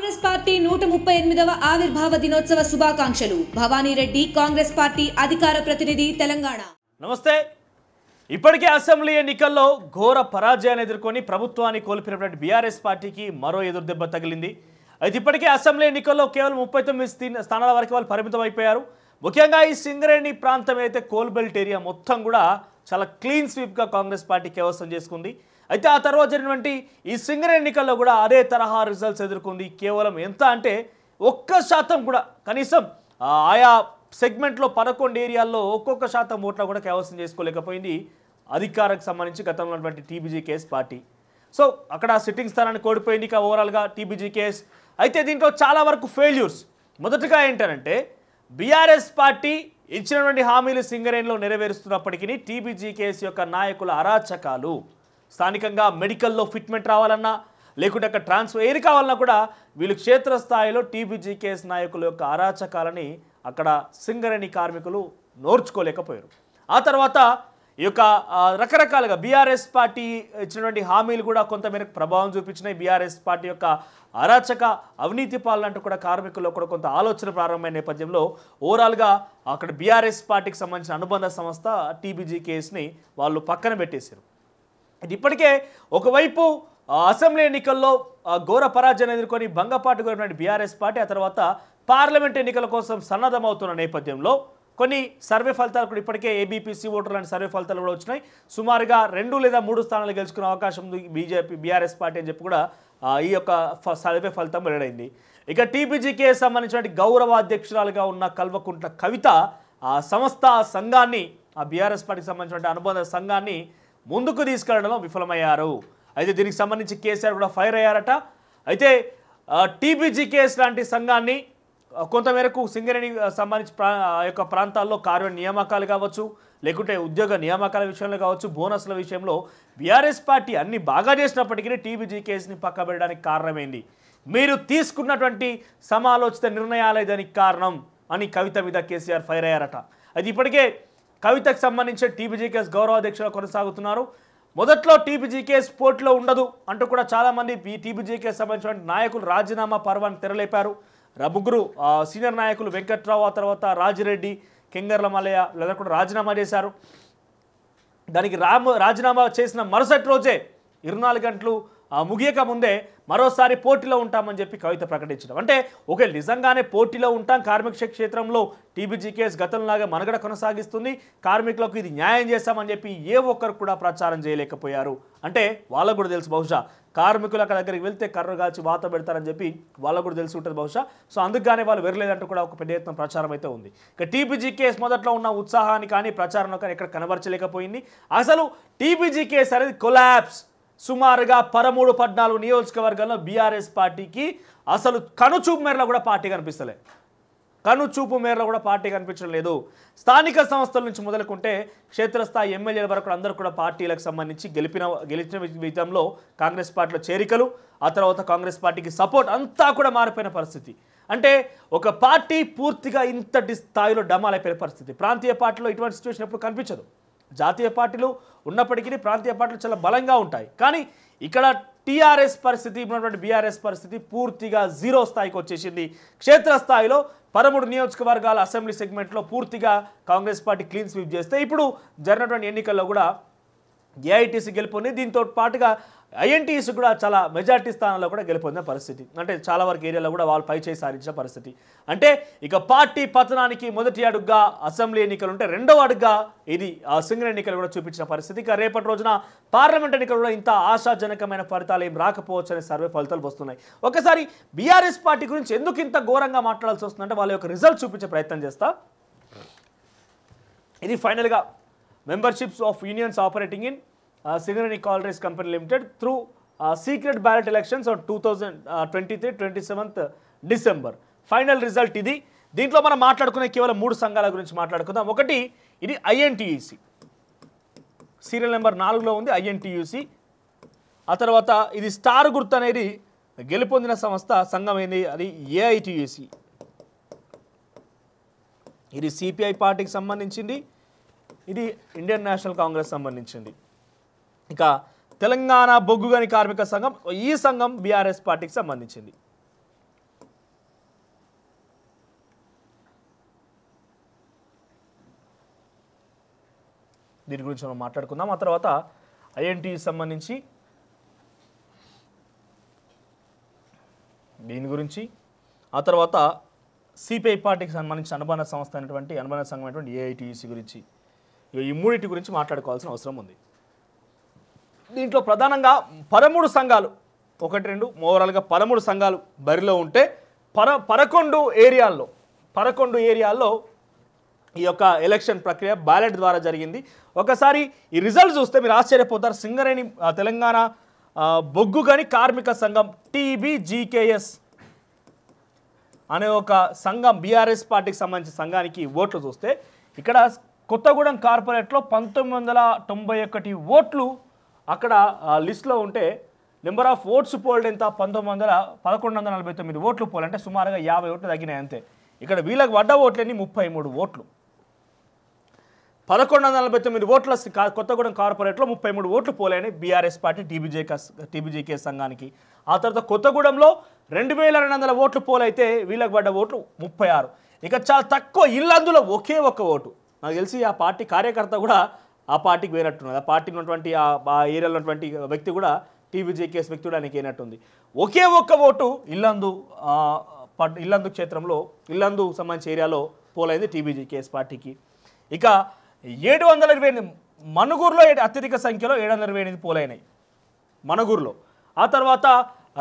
Congress party 138వ ఆవిర్భావ దినోత్సవ శుభాకాంక్షలు. భవానీ రెడ్డి, కాంగ్రెస్ పార్టీ అధికార ప్రతినిధి, తెలంగాణ. నమస్తే. ఇప్పటికే అసెంబ్లీ ఎన్నికల్లో ఘోర పరాజయాన్ని ఎదుర్కొని ప్రభుత్వాన్ని కోల్పోయినటువంటి బీఆర్ఎస్ పార్టీకి మరో ఎదురుదెబ్బ తగిలింది. అయితే ఇప్పటికే అసెంబ్లీ ఎన్నికల్లో కేవలం 39 స్థానాల వరకు వాళ్ళు పరిమితం అయిపోయారు. ముఖ్యంగా ఈ సింగరేణి ప్రాంతం అయితే కోల్బెల్ట్ ఏరియా మొత్తం కూడా చాలా క్లీన్ స్వీప్గా కాంగ్రెస్ పార్టీ కైవసం చేసుకుంది. అయితే ఆ తర్వాత జరిగినటువంటి ఈ సింగరేణి ఎన్నికల్లో కూడా అదే తరహా రిజల్ట్స్ ఎదుర్కొంది. కేవలం ఎంత అంటే 1% కూడా, కనీసం ఆయా సెగ్మెంట్లో 11 ఏరియాల్లో 1% ఓట్ల కూడా కైవసం చేసుకోలేకపోయింది అధికారకు సంబంధించి గతంలో ఉన్నటువంటి టీబీజీకేఎస్ పార్టీ. సో అక్కడ సిట్టింగ్ స్థానాన్ని కోల్పోయింది ఇక ఓవరాల్గా టీబీజీకేఎస్. అయితే దీంట్లో చాలా వరకు ఫెయిల్యూర్స్. మొదటగా ఏంటంటే బీఆర్ఎస్ పార్టీ ఇచ్చినటువంటి హామీలు సింగరేణిలో నెరవేరుస్తున్నప్పటికీ టీబీజీకేఎస్ యొక్క నాయకుల అరాచకాలు, స్థానికంగా మెడికల్లో ఫిట్మెంట్ రావాలన్నా లేకుంటే అక్కడ ట్రాన్స్ఫర్ ఏది కావాలన్నా కూడా వీళ్ళు క్షేత్రస్థాయిలో టీబీజీకేఎస్ నాయకుల యొక్క అరాచకాలని అక్కడ సింగరేణి కార్మికులు నోర్చుకోలేకపోయారు. ఆ తర్వాత ఈ యొక్క రకరకాలుగా బీఆర్ఎస్ పార్టీ ఇచ్చినటువంటి హామీలు కూడా కొంతమేరకు ప్రభావం చూపించినాయి. బీఆర్ఎస్ పార్టీ యొక్క అరాచక అవినీతి పాలన అంటూ కూడా కార్మికుల్లో కూడా కొంత ఆలోచన ప్రారంభమైన నేపథ్యంలో ఓవరాల్గా అక్కడ బీఆర్ఎస్ పార్టీకి సంబంధించిన అనుబంధ సంస్థ టీబీజీకేఎస్ని వాళ్ళు పక్కన పెట్టేశారు. ఇప్పటికే ఒకవైపు అసెంబ్లీ ఎన్నికల్లో ఘోర పరాజయాన్ని ఎదుర్కొని భంగపాటు కోరినటువంటి బీఆర్ఎస్ పార్టీ ఆ తర్వాత పార్లమెంట్ ఎన్నికల కోసం సన్నద్ధమవుతున్న నేపథ్యంలో కొన్ని సర్వే ఫలితాలు కూడా ఇప్పటికే ఏబీపీసీ ఓటర్ లాంటి సర్వే ఫలితాలు కూడా వచ్చినాయి. సుమారుగా 2 లేదా 3 స్థానాలు గెలుచుకునే అవకాశం ఉంది బీఆర్ఎస్ పార్టీ అని చెప్పి కూడా ఈ యొక్క సర్వే ఫలితం వెల్లడైంది. ఇక టీబీజీకేఎస్ సంబంధించిన గౌరవ అధ్యక్షురాలుగా ఉన్న కల్వకుంట్ల కవిత ఆ సంస్థ సంఘాన్ని, ఆ బీఆర్ఎస్ పార్టీకి సంబంధించిన అనుబంధ సంఘాన్ని ముందుకు తీసుకెళ్లడంలో విఫలమయ్యారు. అయితే దీనికి సంబంధించి కేసీఆర్ కూడా ఫైర్ అయ్యారట. అయితే టీబీజీకేఎస్ లాంటి సంఘాన్ని కొంతమేరకు సింగరేణి సంబంధించి యొక్క ప్రాంతాల్లో కార్య నియామకాలు కావచ్చు, లేకుంటే ఉద్యోగ నియామకాల విషయంలో కావచ్చు, బోనస్ల విషయంలో బీఆర్ఎస్ పార్టీ అన్ని బాగా చేసినప్పటికీ టీబీజీకేఎస్ని పక్కబెట్టడానికి కారణమైంది. మీరు తీసుకున్నటువంటి సమాలోచిత నిర్ణయాలే దానికి కారణం అని కవిత మీద కేసీఆర్ ఫైర్ అయ్యారట. అయితే ఇప్పటికే కవితకు సంబంధించి టీబీజీకేఎస్ గౌరవ అధ్యక్షులు కొనసాగుతున్నారు. మొదట్లో టీబీజీకేఎస్ పోర్టులో ఉండదు అంటూ కూడా చాలామంది టీబీజీకేఎస్ సంబంధించిన నాయకులు రాజీనామా పర్వాన్ని తెరలేపారు. ముగ్గురు సీనియర్ నాయకులు వెంకట్రావు, ఆ తర్వాత రాజిరెడ్డి, కెంగర్ల మల్లయ్య లేదా కూడా రాజీనామా చేశారు. దానికి రాజీనామా చేసిన మరుసటి రోజే 24 గంటలు ముగియక ముందే మరోసారి పోటీలో ఉంటామని చెప్పి కవిత ప్రకటించడం. అంటే ఒకవేళ నిజంగానే పోటీలో ఉంటాం, కార్మిక క్షేత్రంలో టీబీజీకేఎస్ గతంలాగా మనుగడ కొనసాగిస్తుంది, కార్మికులకు ఇది న్యాయం చేస్తామని చెప్పి ఏ ఒక్కరు కూడా ప్రచారం చేయలేకపోయారు. అంటే వాళ్ళకు కూడా తెలుసు, బహుశా కార్మికులు అక్కడ దగ్గరికి వెళ్తే కర్ర కాల్చి వాత పెడతారని చెప్పి వాళ్ళకు కూడా తెలిసి ఉంటుంది బహుశా. సో అందుకనే వాళ్ళు వెరలేదంటూ కూడా ఒక పెద్ద ఎత్తున ప్రచారం అయితే ఉంది. ఇక టీబీజీకేఎస్ మొదట్లో ఉన్న ఉత్సాహాన్ని కానీ ప్రచారంలో కానీ ఎక్కడ కనబరచలేకపోయింది. అసలు టీబీజీకేఎస్ అనేది కొలాప్స్. సుమారుగా 13-14 నియోజకవర్గాల్లో బీఆర్ఎస్ పార్టీకి అసలు కనుచూపు మేరలో కూడా పార్టీ కనిపిస్తలే. కనుచూపు మేరలో కూడా పార్టీ కనిపించడం లేదు. స్థానిక సంస్థల నుంచి మొదలుకుంటే క్షేత్రస్థాయి ఎమ్మెల్యేల వరకు అందరూ కూడా పార్టీలకు సంబంధించి గెలిచిన విధంలో కాంగ్రెస్ పార్టీలో చేరికలు, ఆ తర్వాత కాంగ్రెస్ పార్టీకి సపోర్ట్ అంతా కూడా మారిపోయిన పరిస్థితి. అంటే ఒక పార్టీ పూర్తిగా ఇంతటి స్థాయిలో డమాలైపోయిన పరిస్థితి. ప్రాంతీయ పార్టీలో ఇటువంటి సిచ్యువేషన్ ఎప్పుడు కనిపించదు. జాతీయ పార్టీలు ఉన్నప్పటికీ ప్రాంతీయ పార్టీలు చాలా బలంగా ఉంటాయి. కానీ ఇక్కడ టీఆర్ఎస్ పరిస్థితి, ఉన్నటువంటి బీఆర్ఎస్ పరిస్థితి పూర్తిగా జీరో స్థాయికి వచ్చేసింది. క్షేత్రస్థాయిలో 13 నియోజకవర్గాల అసెంబ్లీ సెగ్మెంట్లో పూర్తిగా కాంగ్రెస్ పార్టీ క్లీన్ స్వీప్ చేస్తే ఇప్పుడు జరిగినటువంటి ఎన్నికల్లో కూడా ఏఐటీసీ గెలుపొంది. దీంతో పాటుగా ఐఎన్టీసీ కూడా చాలా మెజార్టీ స్థానాల్లో కూడా గెలుపొందిన పరిస్థితి. అంటే చాలా వరకు ఏరియాలో కూడా వాళ్ళు పై చేయి సారించిన పరిస్థితి. అంటే ఇక పార్టీ పతనానికి మొదటి అడుగుగా అసెంబ్లీ ఎన్నికలు ఉంటే రెండవ అడుగుగా ఇది సింగరేణి ఎన్నికలు కూడా చూపించిన పరిస్థితి. ఇక రేపటి రోజున పార్లమెంట్ ఎన్నికలు కూడా ఇంత ఆశాజనకమైన ఫలితాలు ఏం రాకపోవచ్చు అనే సర్వే ఫలితాలు వస్తున్నాయి. ఒకసారి బీఆర్ఎస్ పార్టీ గురించి ఎందుకు ఇంత ఘోరంగా మాట్లాడాల్సి వస్తుందంటే వాళ్ళ యొక్క రిజల్ట్ చూపించే ప్రయత్నం చేస్తా. ఇది ఫైనల్గా memberships of unions operating in Singareni Collieries Company Limited through secret ballot elections on 2023-27th December. Final result ఇది. దీంట్లో మనం మాట్లాడుకునే కేవలం 3 సంఘాల గురించి మాట్లాడుకుందాం. ఒకటి ఇది ఐఎన్టీయూసీ, సీరియల్ నెంబర్ 4లో ఉంది ఐఎన్టీయూసీ. ఆ తర్వాత ఇది స్టార్ గుర్తు అనేది గెలుపొందిన సంఘం ఏంది, అది ఏఐటీయూసీ. ఇది సిపిఐ పార్టీకి సంబంధించింది, ఇది ఇండియన్ నేషనల్ కాంగ్రెస్ సంబంధించింది. ఇక తెలంగాణ బొగ్గుగని కార్మిక సంఘం, ఈ సంఘం బీఆర్ఎస్ పార్టీకి సంబంధించింది. దీని గురించి మనం మాట్లాడుకుందాం. ఆ తర్వాత ఐఎన్టీ సంబంధించి దీని గురించి, ఆ తర్వాత సిపిఐ పార్టీకి సంబంధించిన అనుబంధ సంస్థ అయినటువంటి అనుబంధ సంఘం అయినటువంటి ఏఐటీయూసీ గురించి, ఈ మూడింటి గురించి మాట్లాడుకోవాల్సిన అవసరం ఉంది. దీంట్లో ప్రధానంగా 13 సంఘాలు, 1, 2 ఓవరాల్గా 13 సంఘాలు బరిలో ఉంటే 11 ఏరియాల్లో ఈ యొక్క ఎలక్షన్ ప్రక్రియ బ్యాలెట్ ద్వారా జరిగింది. ఒకసారి ఈ రిజల్ట్ చూస్తే మీరు ఆశ్చర్యపోతారు. సింగరేణి తెలంగాణ బొగ్గు గని కార్మిక సంఘం TBGKS అనే ఒక సంఘం, బీఆర్ఎస్ పార్టీకి సంబంధించిన సంఘానికి ఓట్లు చూస్తే ఇక్కడ కొత్తగూడెం కార్పొరేట్లో 1991 ఓట్లు అక్కడ లిస్ట్లో ఉంటే నెంబర్ ఆఫ్ ఓట్స్ పోల్డ్ ఎంత 1149 ఓట్లు పోల్, అంటే సుమారుగా 50 ఓట్లు తగ్గినాయి అంతే. ఇక్కడ వీళ్ళకి పడ్డ ఓట్లన్నీ 33 ఓట్లు. 1149 ఓట్ల కొత్తగూడెం కార్పొరేట్లో 33 ఓట్లు పోలైనాయి బీఆర్ఎస్ పార్టీ TBGK సంఘానికి. ఆ తర్వాత కొత్తగూడెంలో 2200 ఓట్లు పోలైతే వీళ్ళకి పడ్డ ఓట్లు 36. ఇక చాలా తక్కువ ఇల్లందులో ఒకే ఒక్క ఓటు. నాకు తెలిసి ఆ పార్టీ కార్యకర్త కూడా ఆ పార్టీకి వేనట్టున్నది. ఆ పార్టీకి ఉన్నటువంటి ఆ ఏరియాలో ఉన్నటువంటి వ్యక్తి కూడా TBGKS వ్యక్తి కూడా ఆయనకి వేనట్టుంది. ఒకే ఒక్క ఓటు ఇల్లందు క్షేత్రంలో, ఇల్లందు సంబంధించిన ఏరియాలో పోలైంది TBGKS పార్టీకి. ఇక 728 మనుగూరులో అత్యధిక సంఖ్యలో 728 పోలైనాయి మనుగూరులో. ఆ తర్వాత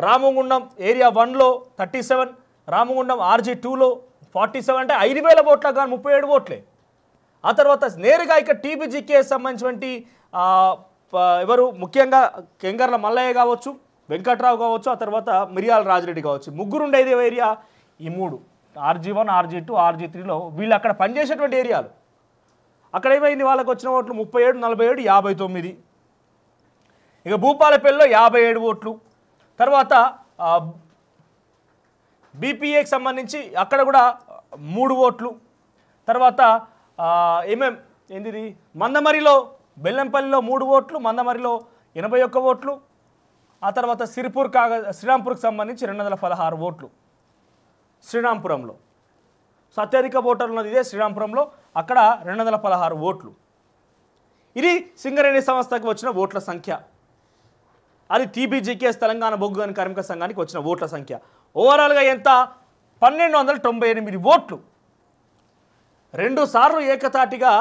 రామగుండం ఏరియా 1లో 37, రామగుండం RG2లో 47, అంటే 5000 ఓట్లకు కానీ 37 ఓట్లే. ఆ తర్వాత నేరుగా ఇక TBGKS సంబంధించినటువంటి ఎవరు ముఖ్యంగా కెంగర్ల మల్లయ్య కావచ్చు, వెంకట్రావు కావచ్చు, ఆ తర్వాత మిరియాల రాజిరెడ్డి కావచ్చు, ముగ్గురు ఉండేది ఏరియా ఈ 3 RG1, RG2, RG3లో వీళ్ళు అక్కడ పనిచేసేటువంటి ఏరియాలు. అక్కడ ఏమైంది, వాళ్ళకి వచ్చిన ఓట్లు 37, 47, 59. ఇక భూపాలపల్లిలో 57 ఓట్లు. తర్వాత BPAకి సంబంధించి అక్కడ కూడా 3 ఓట్లు. తర్వాత ఏంటిది మందమరిలో, బెల్లంపల్లిలో 3 ఓట్లు, మందమరిలో 81 ఓట్లు. ఆ తర్వాత శ్రీరాంపూర్కి సంబంధించి 216 ఓట్లు శ్రీరాంపురంలో. సో అత్యధిక ఓటర్లు ఉన్నది ఇదే శ్రీరాంపురంలో, అక్కడ 216 ఓట్లు. ఇది సింగరేణి సంస్థకు వచ్చిన ఓట్ల సంఖ్య. అది TBGKS తెలంగాణ బొగ్గు గని కార్మిక సంఘానికి వచ్చిన ఓట్ల సంఖ్య. ఓవరాల్గా ఎంత, 1298 ఓట్లు. 2 సార్లు ఏకతాటిగా,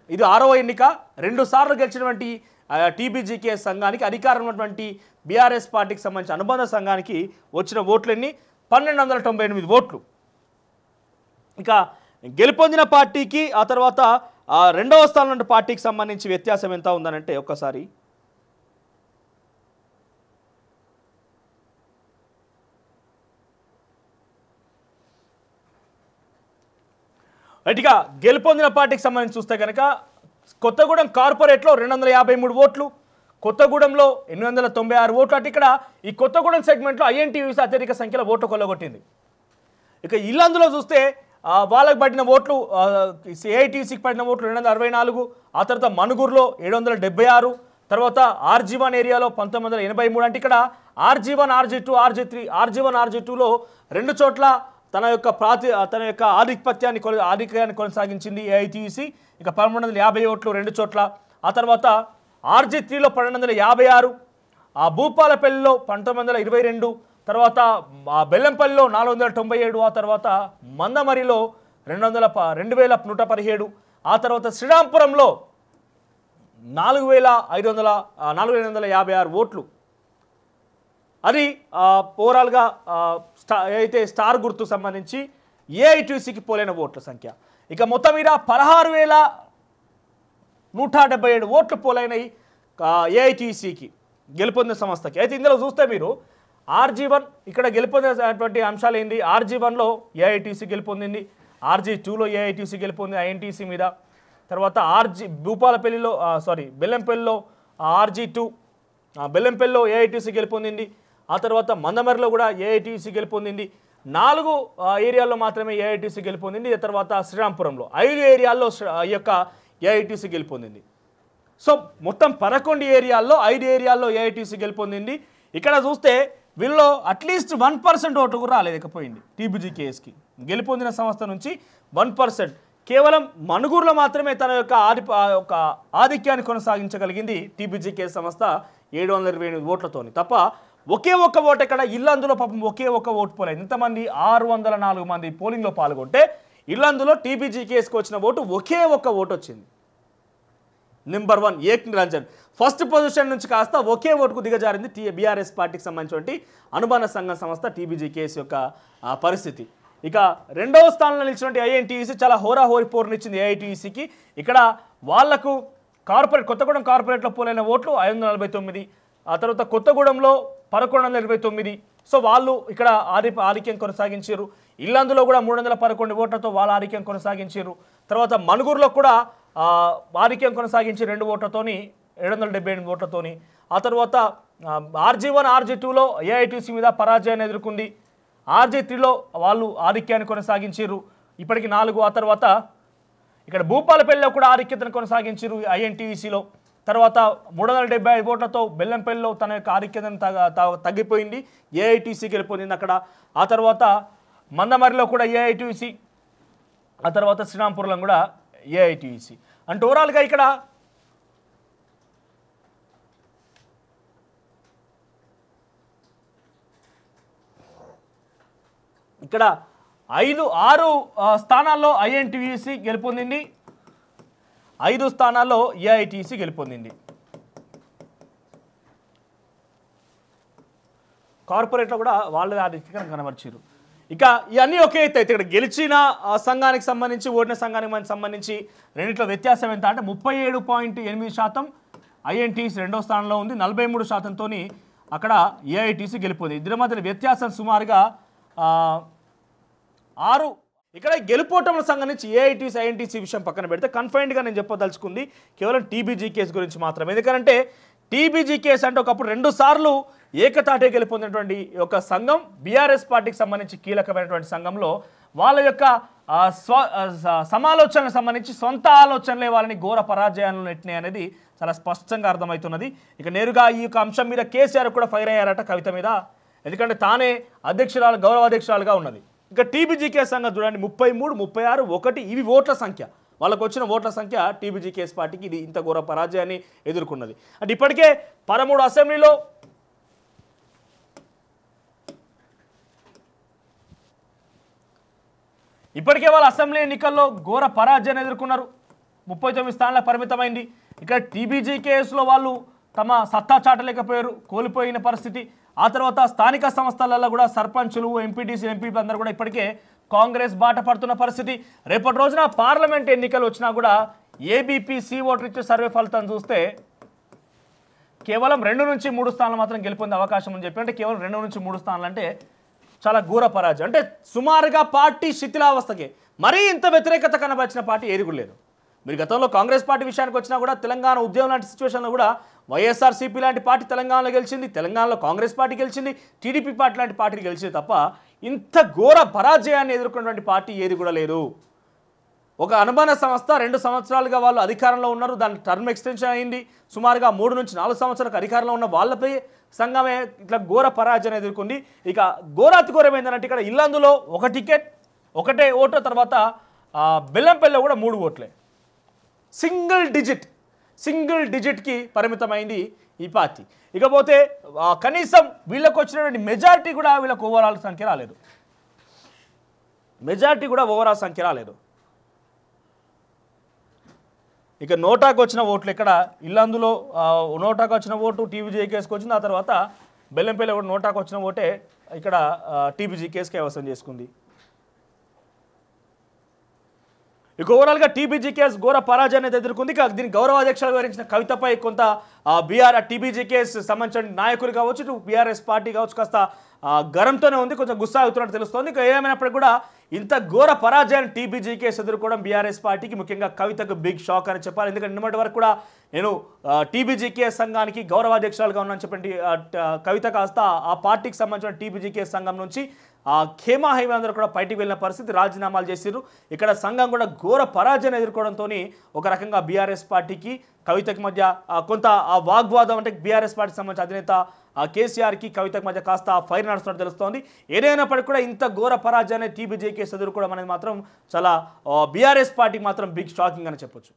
ఇది 6వ ఎన్నిక, 2 సార్లు గెలిచినటువంటి TBGKS సంఘానికి, అధికారం ఉన్నటువంటి బీఆర్ఎస్ పార్టీకి సంబంధించిన అనుబంధ సంఘానికి వచ్చిన ఓట్లన్నీ 1298 ఓట్లు. ఇక గెలుపొందిన పార్టీకి, ఆ తర్వాత 2వ స్థానంలో ఉన్న పార్టీకి సంబంధించి వ్యత్యాసం ఎంత ఉందనంటే ఒక్కసారి ఇటుగా గెలుపొందిన పార్టీకి సంబంధించి చూస్తే కనుక కొత్తగూడెం కార్పొరేట్లో 253 ఓట్లు, కొత్తగూడెంలో 896 ఓట్లు. అంటే ఇక్కడ ఈ కొత్తగూడెం సెగ్మెంట్లో INTUC అత్యధిక సంఖ్యలో ఓట్లు కొల్లగొట్టింది. ఇక ఇల్లందులో చూస్తే వాళ్ళకి పడిన ఓట్లు, AITCకి పడిన ఓట్లు 264, ఆ తర్వాత మనుగూరులో 776, తర్వాత RG1 ఏరియాలో 1983. అంటే ఇక్కడ RG1, RG2, RG3, RG1, RG2లో 2 చోట్ల తన యొక్క ఆధిక్యాన్ని కొనసాగించింది AITC. ఇక 1250 ఓట్లు 2 చోట్ల. ఆ తర్వాత RG3లో 1256, ఆ భూపాలపల్లిలో 1922, తర్వాత బెల్లంపల్లిలో 497, ఆ తర్వాత మందమరిలో 2117, ఆ తర్వాత శ్రీరాంపురంలో 4556 ఓట్లు. అది ఓవరాల్గా అయితే స్టార్ గుర్తు సంబంధించి AITCకి పోలైన ఓట్ల సంఖ్య. ఇక మొత్తం మీద 16,177 ఓట్లు పోలైనవి AITCకి, గెలుపొందిన సంస్థకి. అయితే ఇందులో చూస్తే మీరు RG1 ఇక్కడ గెలుపొందినటువంటి అంశాలు ఏంది, RG1లో AITC గెలుపొందింది, RG2లో AITC గెలుపొందింది INTC మీద. తర్వాత భూపాలపల్లిలో బెల్లంపల్లిలో RG2, బెల్లంపల్లిలో AITC గెలుపొందింది. ఆ తర్వాత మందమరిలో కూడా AITC గెలుపొందింది. 4 ఏరియాల్లో మాత్రమే AITC గెలుపొందింది. తర్వాత శ్రీరాంపురంలో 5 ఏరియాల్లో ఈ యొక్క AITC గెలుపొందింది. సో మొత్తం 11 ఏరియాల్లో 5 ఏరియాల్లో AITC గెలుపొందింది. ఇక్కడ చూస్తే వీళ్ళలో అట్లీస్ట్ 1% ఓటు కూడా రాలేకపోయింది TBGKSకి. గెలుపొందిన సంస్థ నుంచి 1%, కేవలం మణుగూరులో మాత్రమే తన యొక్క ఒక ఆధిక్యాన్ని కొనసాగించగలిగింది టీబీజీకేఎస్ సంస్థ 728 ఓట్లతోని తప్ప ఒకే ఒక్క ఓటు ఎక్కడ ఇల్లందులో పాపం ఒకే ఒక్క ఓటు పోలేదు. ఇంతమంది 604 మంది పోలింగ్లో పాల్గొంటే ఇల్లందులో టీబీజీకేఎస్కి వచ్చిన ఓటు ఒకే ఒక్క ఓటు వచ్చింది. నెంబర్ 1 ఏక్ నిరంజన్ ఫస్ట్ పొజిషన్ నుంచి కాస్త ఒకే ఓటుకు దిగజారింది బీఆర్ఎస్ పార్టీకి సంబంధించినటువంటి అనుబంధ సంఘం సంస్థ టీబీజీకేఎస్ యొక్క పరిస్థితి. ఇక రెండవ స్థానంలో నిలిచినటువంటి ఐఎన్టీయూసీ చాలా హోరాహోరీ పోరునిచ్చింది ఏఐటీయూసీకి. ఇక్కడ వాళ్లకు కొత్తగూడెం కార్పొరేట్లో పోలైన ఓట్లు 549, ఆ తర్వాత కొత్తగూడెంలో 1129. సో వాళ్ళు ఇక్కడ ఆధిక్యం కొనసాగించారు. ఇల్లందులో కూడా 311 ఓట్లతో వాళ్ళ ఆధిక్యం కొనసాగించారు. తర్వాత మణుగూరులో కూడా ఆధిక్యం కొనసాగించి 2 ఓట్లతోని 778 ఓట్లతోని. ఆ తర్వాత RG1 RG2లో ఏఐటీసీ మీద పరాజయాన్ని ఎదుర్కొంది. RG3లో వాళ్ళు ఆధిక్యాన్ని కొనసాగించారు. ఇప్పటికి 4. ఆ తర్వాత ఇక్కడ భూపాలపల్లిలో కూడా ఆధిక్యతను కొనసాగించారు ఐఎన్టీయూసీలో. తర్వాత 375 ఓట్లతో బెల్లంపల్లిలో తన యొక్క ఆధిక్యతను తగ్గిపోయింది, ఏఐటీసీ గెలుపొందింది అక్కడ. ఆ తర్వాత మందమరిలో కూడా ఏఐటీయూసీ, ఆ తర్వాత శ్రీరాంపూర్లో కూడా ఏఐటీయూసీ. అంటే ఓవరాల్గా ఇక్కడ 6 స్థానాల్లో ఐఎన్టీయూసీ గెలుపొందింది, 5 స్థానాల్లో ఏఐటీసీ గెలుపొందింది. కార్పొరేట్లో కూడా వాళ్ళ ఆధిక్యం కనబరిచారు. ఇక ఇవన్నీ ఒకే అయితే ఇక్కడ గెలిచిన సంఘానికి సంబంధించి ఓడిన సంఘానికి సంబంధించి రెండిట్లో వ్యత్యాసం ఎంత అంటే 37.8% ఐఎన్టీసీ రెండో స్థానంలో ఉంది, 43%తో అక్కడ ఏఐటీసీ గెలుపొంది. ఇద్దరి మధ్య వ్యత్యాసం సుమారుగా 6. ఇక్కడ గెలుపోవటంలో సంబంధించి ఏఐటీసీ ఐఎన్టీసీ విషయం పక్కన పెడితే కన్ఫైన్డ్గా నేను చెప్పదలుచుకుంది కేవలం టీబీజీకేఎస్ గురించి మాత్రమే. ఎందుకంటే టీబీజీకేఎస్ అంటే ఒకప్పుడు 2 సార్లు ఏకతాటే గెలుపొందినటువంటి ఒక సంఘం, బీఆర్ఎస్ పార్టీకి సంబంధించి కీలకమైనటువంటి సంఘంలో వాళ్ళ యొక్క సమాలోచనలకు సంబంధించి సొంత ఆలోచనలే వాళ్ళని ఘోర పరాజయాలను నెట్టినాయి అనేది చాలా స్పష్టంగా అర్థమవుతున్నది. ఇక నేరుగా ఈ యొక్క అంశం మీద కేసీఆర్ కూడా ఫైర్ అయ్యారట కవిత మీద, ఎందుకంటే తానే గౌరవ అధ్యక్షురాలుగా ఉన్నది. ఇక టీబీజీకేఎస్ సంఘం చూడండి 33, 36, 1 ఇవి ఓట్ల సంఖ్య, వాళ్ళకు వచ్చిన ఓట్ల సంఖ్య టీబీజీకేఎస్ పార్టీకి ఇది ఇంత ఘోర పరాజయాన్ని ఎదుర్కొన్నది. అంటే ఇప్పటికే 13 అసెంబ్లీలో వాళ్ళ అసెంబ్లీ ఎన్నికల్లో ఘోర పరాజయాన్ని ఎదుర్కొన్నారు. 39 స్థానాలకు పరిమితమైంది. ఇక్కడ టీబీజీకేఎస్లో వాళ్ళు తమ సత్తా చాటలేకపోయారు, కోల్పోయిన పరిస్థితి. ఆ తర్వాత స్థానిక సంస్థలలో కూడా సర్పంచులు, ఎంపీటీసీ, ఎంపీలు అందరూ కూడా ఇప్పటికే కాంగ్రెస్ బాట పడుతున్న పరిస్థితి. రేపటి రోజున పార్లమెంట్ ఎన్నికలు వచ్చినా కూడా ఏబీపీ ఓటర్ ఇచ్చే సర్వే ఫలితం చూస్తే కేవలం 2 నుంచి 3 స్థానాలు మాత్రం గెలుపొందే అవకాశం అని చెప్పి, అంటే కేవలం 2 నుంచి 3 స్థానాలు అంటే చాలా ఘోర పరాజయం. అంటే సుమారుగా పార్టీ శిథిలావస్థకే, మరీ ఇంత వ్యతిరేకత కనబరిచిన పార్టీ ఏది కూడా లేదు. మీరు గతంలో కాంగ్రెస్ పార్టీ విషయానికి వచ్చినా కూడా తెలంగాణ ఉద్యమం లాంటి సిచ్యువేషన్లో కూడా వైఎస్ఆర్సీపీ లాంటి పార్టీ తెలంగాణలో గెలిచింది, తెలంగాణలో కాంగ్రెస్ పార్టీ గెలిచింది, టీడీపీ పార్టీ లాంటి పార్టీ గెలిచింది తప్ప ఇంత ఘోర పరాజయాన్ని ఎదుర్కొన్నటువంటి పార్టీ ఏది కూడా లేదు. ఒక అనుబంధ సంస్థ 2 సంవత్సరాలుగా వాళ్ళు అధికారంలో ఉన్నారు, దాని టర్మ్ ఎక్స్టెన్షన్ అయింది. సుమారుగా 3 నుంచి 4 సంవత్సరాలకు అధికారంలో ఉన్న వాళ్ళపై సంఘమే ఇట్లా ఘోర పరాజయాన్ని ఎదుర్కొంది. ఇక ఘోరాతి ఘోరం ఏంటంటే ఇక్కడ ఇల్లందులో 1 టికెట్, 1 ఓటు, తర్వాత బెల్లంపల్లిలో కూడా 3 ఓట్లే. సింగిల్ డిజిట్కి పరిమితమైంది ఈ పార్టీ. ఇకపోతే కనీసం వీళ్ళకు వచ్చినటువంటి మెజారిటీ కూడా వీళ్ళకు ఓవరాల్ సంఖ్య రాలేదు. ఇక నోటాకు వచ్చిన ఓట్లు ఇక్కడ ఇల్లందులో నోటాకు వచ్చిన ఓటు టీబీజీకేఎస్కి వచ్చింది. ఆ తర్వాత బెల్లంపల్లి కూడా నోటాకు వచ్చిన ఓటే ఇక్కడ టీబీజీకేఎస్కి కైవసం చేసుకుంది. ఇక ఓవరాల్గా టీబీజీకేఎస్ ఘోర పరాజయాన్ని ఎదుర్కొంది. ఇక దీని గౌరవ అధ్యక్షులు వివరించిన కవితపై కొంత టీబీజీకేఎస్ సంబంధించిన నాయకులు కావచ్చు, ఇటు బీఆర్ఎస్ పార్టీ కావచ్చు, కాస్త గరంతోనే ఉంది, కొంచెం గుస్సా అవుతున్నట్టు తెలుస్తోంది. ఇక ఏమైనప్పటికీ కూడా ఇంత ఘోర పరాజయాన్ని టీబీజీకేఎస్ ఎదుర్కోవడం బీఆర్ఎస్ పార్టీకి, ముఖ్యంగా కవితకు బిగ్ షాక్ అని చెప్పాలి. ఎందుకంటే నిన్నటి వరకు కూడా నేను టీబీజీకేఎస్ సంఘానికి గౌరవ అధ్యక్షురాలుగా ఉన్నాను చెప్పండి కవిత కాస్త ఆ పార్టీకి సంబంధించిన టీబీజీకేఎస్ సంఘం నుంచి ఖేమా అందరూ కూడా బయటికి వెళ్ళిన పరిస్థితి, రాజీనామాలు చేశారు. ఇక్కడ సంఘం కూడా ఘోర పరాజయాన్ని ఎదుర్కోవడంతో ఒక రకంగా బీఆర్ఎస్ పార్టీకి కవితకి మధ్య కొంత వాగ్వాదం, అంటే బీఆర్ఎస్ పార్టీకి సంబంధించిన అధినేత ఆ కేసీఆర్కి కవితకు మధ్య కాస్త ఫైర్ నడుస్తున్నట్టు తెలుస్తోంది. ఏదైనప్పటికీ కూడా ఇంత ఘోర పరాజయాన్ని టీబీజేకేస్ ఎదుర్కోవడం అనేది మాత్రం చాలా బీఆర్ఎస్ పార్టీకి మాత్రం బిగ్ షాకింగ్ అని చెప్పొచ్చు.